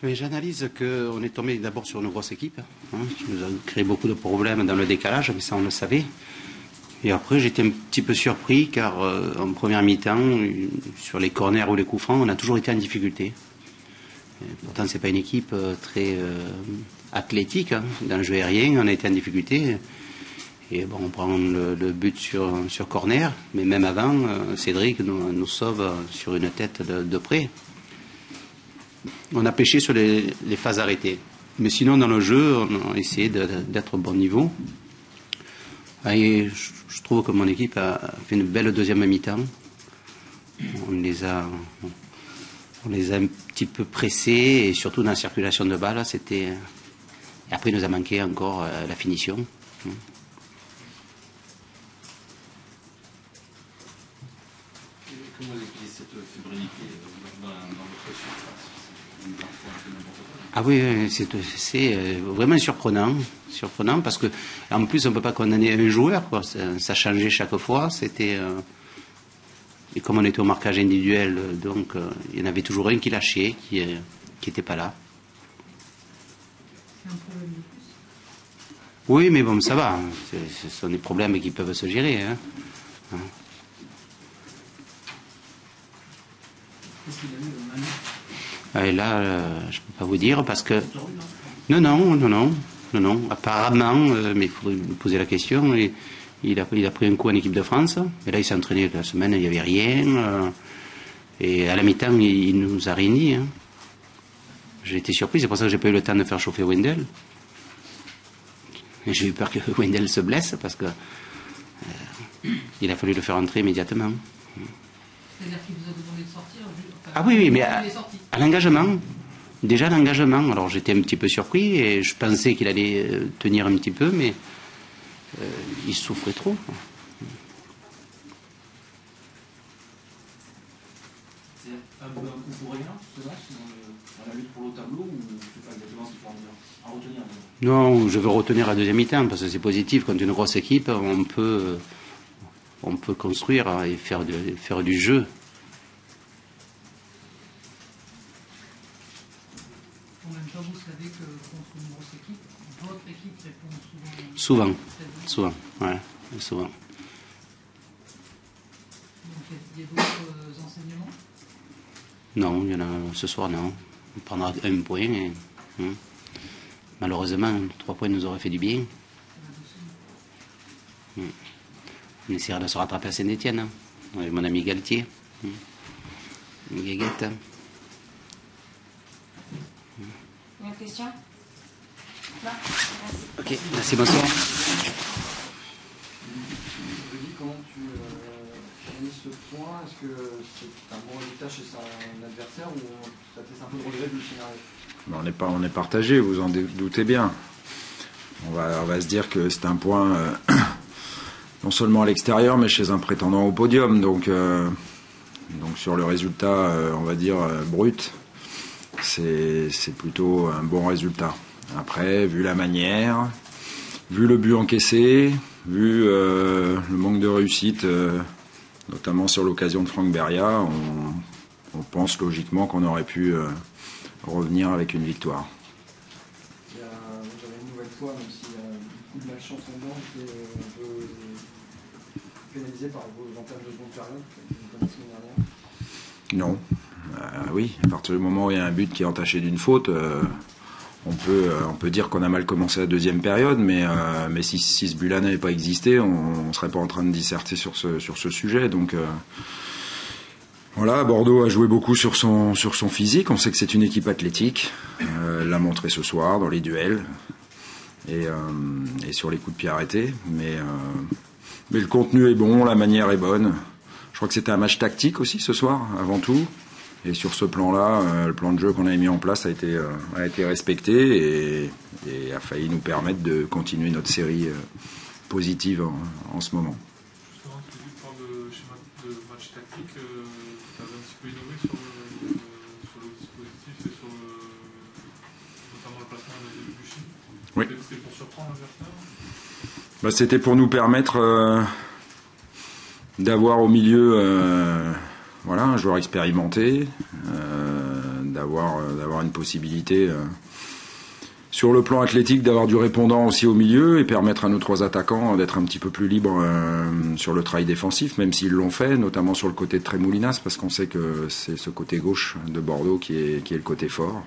Mais j'analyse qu'on est tombé d'abord sur une grosse équipe, qui nous a créé beaucoup de problèmes dans le décalage, mais ça on le savait. Et après j'étais un petit peu surpris car en première mi-temps, sur les corners ou les coups francs, on a toujours été en difficulté. Et pourtant c'est pas une équipe très athlétique, dans le jeu aérien, on a été en difficulté. Et bon, on prend le but sur corner, mais même avant, Cédric nous sauve sur une tête de près. On a pêché sur les phases arrêtées. Mais sinon, dans le jeu, on a essayé d'être au bon niveau. Et je trouve que mon équipe a fait une belle deuxième mi-temps. On les a un petit peu pressés, et surtout dans la circulation de balles. Et après, il nous a manqué encore la finition. Comment vous expliquez cette fébrilité dans votre surface? Ah oui, c'est vraiment surprenant parce que en plus on ne peut pas condamner un joueur, quoi. Ça changeait chaque fois. Et comme on était au marquage individuel, donc il y en avait toujours un qui lâchait, qui n'était pas là. C'est un problème de plus. Oui, mais bon, ça va. Ce sont des problèmes qui peuvent se gérer. Qu'est-ce qu'il a eu, Manu ? Et là, je ne peux pas vous dire parce que... Non. Apparemment, mais il faudrait me poser la question. Il a pris un coup en équipe de France. Et là, il s'est entraîné la semaine, il n'y avait rien. Et à la mi-temps, il ne nous a rien dit. J'ai été surpris, c'est pour ça que j'ai pas eu le temps de faire chauffer Wendel. Et j'ai eu peur que Wendel se blesse parce que il a fallu le faire entrer immédiatement. C'est-à-dire qu'il vous a demandé de sortir Ah oui, mais à l'engagement. Déjà à l'engagement. Alors j'étais un petit peu surpris et je pensais qu'il allait tenir un petit peu, mais il souffrait trop. C'est un coup pour rien, ce match, dans la lutte pour le tableau, ou c'est pas exactement ce qu'il faut en dire, à retenir? Non, je veux retenir la deuxième mi-temps parce que c'est positif. Quand une grosse équipe, on peut construire et faire du jeu. En même temps, vous savez que contre une grosse équipe, votre équipe répond Souvent, souvent. ouais, souvent. Donc il y a d'autres enseignements? Non, il y en a ce soir, non. On prendra un point et malheureusement, 3 points nous auraient fait du bien. On essaiera de se rattraper à Saint-Étienne, avec mon ami Galtier. Une guéguette. Une question? Non? Merci. Ok, merci, bonsoir. Comment tu finis ce point? Est-ce que c'est un bon résultat chez son adversaire ou ça te laisse un peu de regret du scénario? On est partagé, vous en doutez bien. On va se dire que c'est un point non seulement à l'extérieur, mais chez un prétendant au podium. Donc sur le résultat, on va dire brut, c'est plutôt un bon résultat. Après, vu la manière, vu le but encaissé, vu le manque de réussite, notamment sur l'occasion de Franck Beria, on pense logiquement qu'on aurait pu revenir avec une victoire. J'avais une nouvelle fois, même s'il y a beaucoup de malchance là-dedans, j'étais un peu pénalisé par vos 21 de seconde période, comme la semaine dernière. Non. Oui, à partir du moment où il y a un but qui est entaché d'une faute, on peut dire qu'on a mal commencé la deuxième période, mais si ce but-là n'avait pas existé, on ne serait pas en train de disserter sur ce sujet. Donc voilà, Bordeaux a joué beaucoup sur son physique. On sait que c'est une équipe athlétique. L'a montré ce soir dans les duels et sur les coups de pied arrêtés. Mais le contenu est bon, la manière est bonne. Je crois que c'était un match tactique aussi ce soir, avant tout. Et sur ce plan-là, le plan de jeu qu'on avait mis en place a été respecté et a failli nous permettre de continuer notre série positive en ce moment. Justement, tu parles de schéma de match tactique, tu avais un petit peu innové sur le dispositif et sur notamment le placement de Buchy. Oui. C'était pour surprendre l'adversaire? C'était pour nous permettre d'avoir au milieu un joueur expérimenté, d'avoir une possibilité sur le plan athlétique, d'avoir du répondant aussi au milieu et permettre à nos 3 attaquants d'être un petit peu plus libres sur le travail défensif, même s'ils l'ont fait, notamment sur le côté de Trémoulinas, parce qu'on sait que c'est ce côté gauche de Bordeaux qui est le côté fort.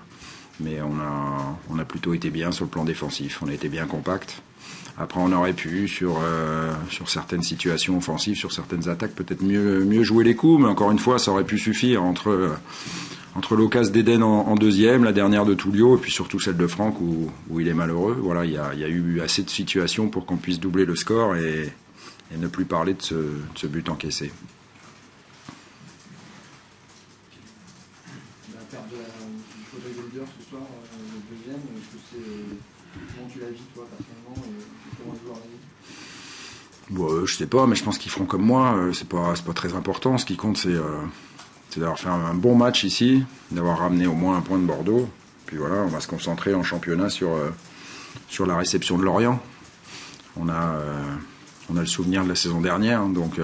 Mais on a plutôt été bien sur le plan défensif, on a été bien compact. Après, on aurait pu, sur certaines situations offensives, sur certaines attaques, peut-être mieux jouer les coups, mais encore une fois, ça aurait pu suffire entre l'occasion d'Eden en deuxième, la dernière de Tullio, et puis surtout celle de Franck où il est malheureux. Voilà, il y a eu assez de situations pour qu'on puisse doubler le score et ne plus parler de ce but encaissé. La perte du fauteuil de leader ce soir, le deuxième, comment tu la vis toi personnellement et comment le joueur la vit? Je sais pas, mais je pense qu'ils feront comme moi. C'est pas très important. Ce qui compte, c'est d'avoir fait un bon match ici, d'avoir ramené au moins un point de Bordeaux. Puis voilà, on va se concentrer en championnat sur la réception de Lorient. On a le souvenir de la saison dernière, donc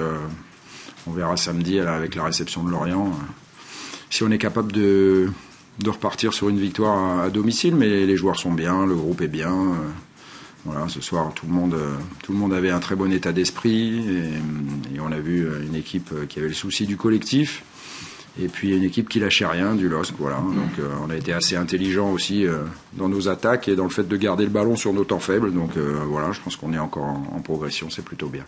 on verra samedi avec la réception de Lorient si on est capable de repartir sur une victoire à domicile. Mais les joueurs sont bien, le groupe est bien. Voilà, ce soir, tout le monde avait un très bon état d'esprit et on a vu une équipe qui avait le souci du collectif et puis une équipe qui lâchait rien, du LOSC. Voilà. Donc on a été assez intelligent aussi dans nos attaques et dans le fait de garder le ballon sur nos temps faibles. Donc voilà, je pense qu'on est encore en progression, c'est plutôt bien.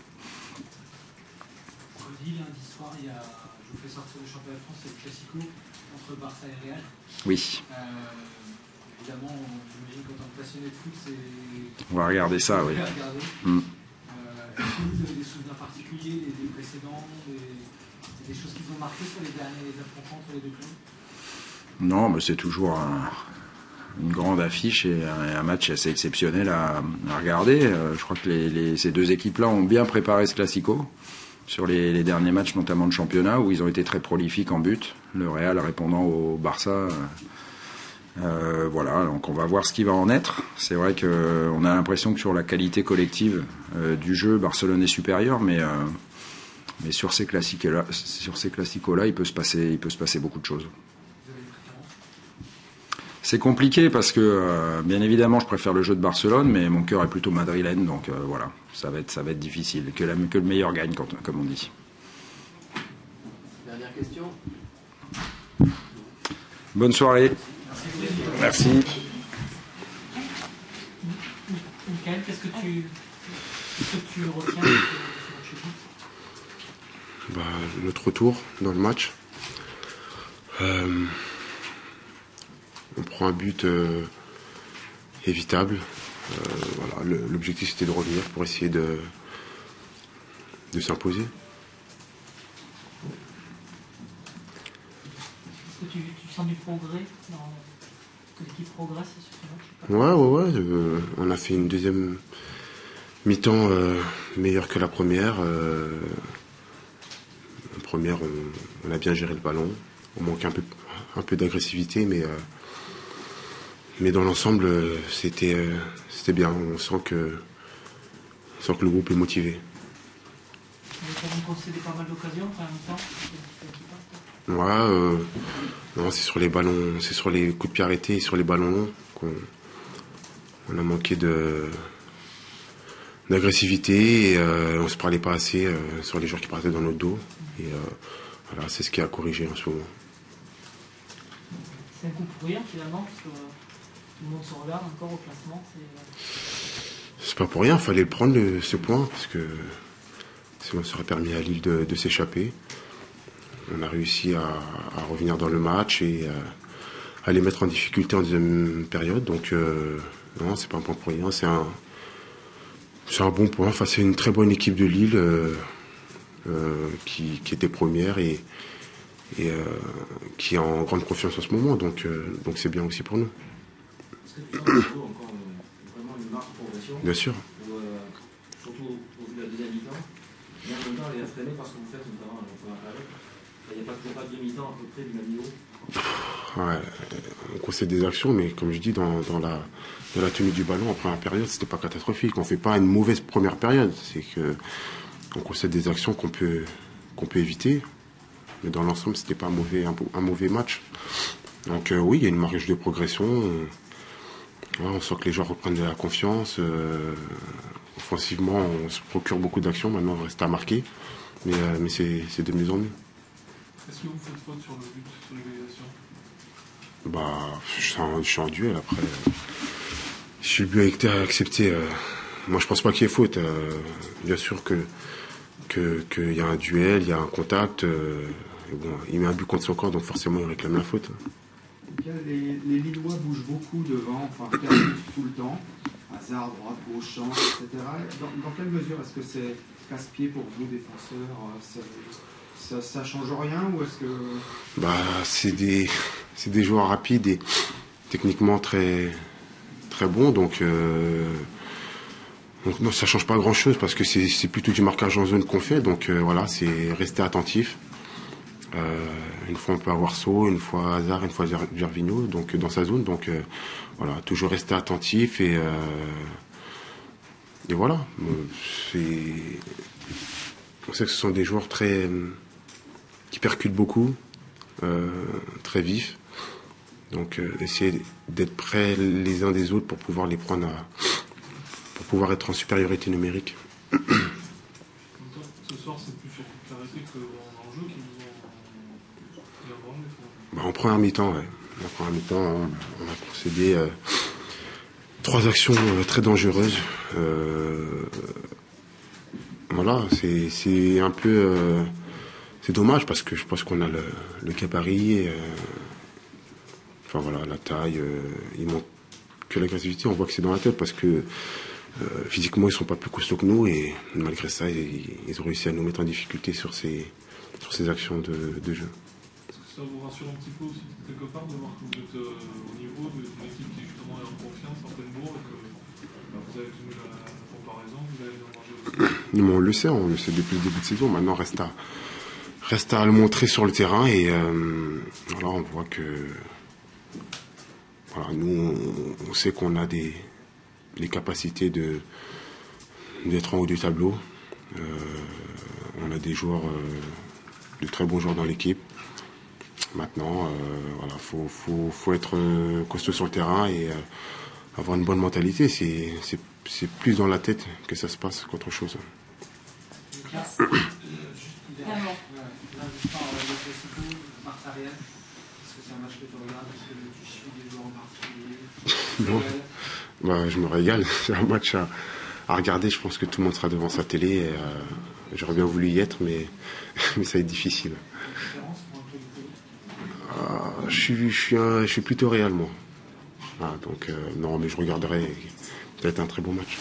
Lundi soir, je vous fais sortir le championnat de France, c'est le Classico entre Barça et Real. Oui. Évidemment, j'imagine qu'en tant que passionné de foot, on va regarder ça, oui. Est-ce que vous avez des souvenirs particuliers des précédents, des choses qui vous ont marqué sur les derniers affrontements entre les deux clubs? Non, mais c'est toujours une grande affiche et un match assez exceptionnel à regarder. Je crois que ces deux équipes-là ont bien préparé ce Classico sur les derniers matchs, notamment de championnat, où ils ont été très prolifiques en but. Le Real répondant au Barça. Voilà, donc on va voir ce qui va en être. C'est vrai qu'on a l'impression que sur la qualité collective du jeu, Barcelone est supérieur, mais sur ces classicos-là, il peut se passer beaucoup de choses. C'est compliqué parce que, bien évidemment, je préfère le jeu de Barcelone, mais mon cœur est plutôt madrilène, donc voilà, ça va être difficile. Que le meilleur gagne, comme on dit. Dernière question. Bonne soirée. Merci. Michael, qu'est-ce que tu retiens de ce match? Notre retour dans le match. On prend un but évitable. Voilà, l'objectif c'était de revenir pour essayer de s'imposer. Est-ce que tu sens du progrès que l'équipe progresse sur ce match? Ouais. On a fait une deuxième mi-temps meilleure que la première. La première, on a bien géré le ballon. On manque un peu d'agressivité, mais dans l'ensemble, c'était bien. On sent que le groupe est motivé. Vous avez quand même concédé pas mal d'occasions en même temps? Non, c'est sur les ballons, c'est sur les coups de pied arrêtés et sur les ballons longs qu'on a manqué d'agressivité et on se parlait pas assez sur les joueurs qui partaient dans notre dos. Et voilà, c'est ce qui a corrigé en ce moment. C'est un coup pour rien finalement, parce que tout le monde se regarde encore au classement. C'est pas pour rien, il fallait le prendre ce point, parce que sinon ça aurait permis à Lille de s'échapper. On a réussi à revenir dans le match et à les mettre en difficulté en deuxième période. Donc non, c'est pas un point pour rien, c'est un bon point face à une très bonne équipe de Lille qui était première et qui est en grande confiance en ce moment. Donc c'est bien aussi pour nous. Est-ce que tu sens encore vraiment une marque de progression? Bien sûr. Surtout au vu de la deuxième mi-temps. Mais en même temps, elle est freinée parce que vous faites notamment en première période. Il n'y a pas de mi-temps à peu près du même niveau. Ouais, on concède des actions, mais comme je dis, dans la tenue du ballon en première période, c'était pas catastrophique. On fait pas une mauvaise première période. C'est que on concède des actions qu'on peut éviter. Mais dans l'ensemble, c'était pas un mauvais match. Donc oui, il y a une marge de progression. On sent que les joueurs reprennent de la confiance. Offensivement, on se procure beaucoup d'actions. Maintenant, il reste à marquer. Mais c'est de mieux en mieux. Est-ce que vous faites faute sur le but, sur l'égalisation? Je suis en duel après. Si le but a été accepté, moi je pense pas qu'il y ait faute. Bien sûr qu'il y a un duel, il y a un contact. Et bon, il met un but contre son corps, donc forcément il réclame la faute. Les Lillois bougent beaucoup devant, enfin tout le temps. Hazard, droite, gauche, champ, etc. Dans quelle mesure est-ce que c'est casse-pied pour vous, défenseurs? Ça change rien ou est-ce que... C'est des joueurs rapides et techniquement très, très bons. Donc non, ça change pas grand-chose parce que c'est plutôt du marquage en zone qu'on fait. Donc voilà, c'est rester attentif. Une fois on peut avoir Sceaux, une fois Hazard, une fois Gervinho, donc dans sa zone. Donc voilà, toujours rester attentif et voilà. On sait que ce sont des joueurs qui percutent beaucoup, très vifs. Donc essayer d'être près les uns des autres pour pouvoir les prendre pour pouvoir être en supériorité numérique. Ce soir, c'est plus sur clarité qu'en jeu qui vous ont bien. En première mi-temps, ouais. En première mi-temps, on a procédé 3 actions très dangereuses. Voilà, c'est un peu... c'est dommage parce que je pense qu'on a le gabarit, enfin voilà, la taille, il manque que l'agressivité, on voit que c'est dans la tête parce que physiquement ils sont pas plus costauds que nous et malgré ça ils ont réussi à nous mettre en difficulté sur ces actions de jeu. Est-ce que ça vous rassure un petit peu aussi quelque part de voir que vous êtes au niveau d'une équipe qui justement est en confiance, en pleine bourre et que vous avez tenu la comparaison, vous avez bien mangé aussi? On le sait depuis le début de saison, maintenant reste à le montrer sur le terrain et voilà, on voit que voilà, nous on sait qu'on a les capacités d'être en haut du tableau. On a des joueurs, de très bons joueurs dans l'équipe. Maintenant, voilà, faut être costaud sur le terrain et avoir une bonne mentalité. C'est plus dans la tête que ça se passe qu'autre chose. Bon, je me régale. C'est un match à regarder. Je pense que tout le monde sera devant sa télé. J'aurais bien voulu y être, mais ça va être difficile. Je suis plutôt Real, moi. Donc, non, mais je regarderai peut-être un très bon match.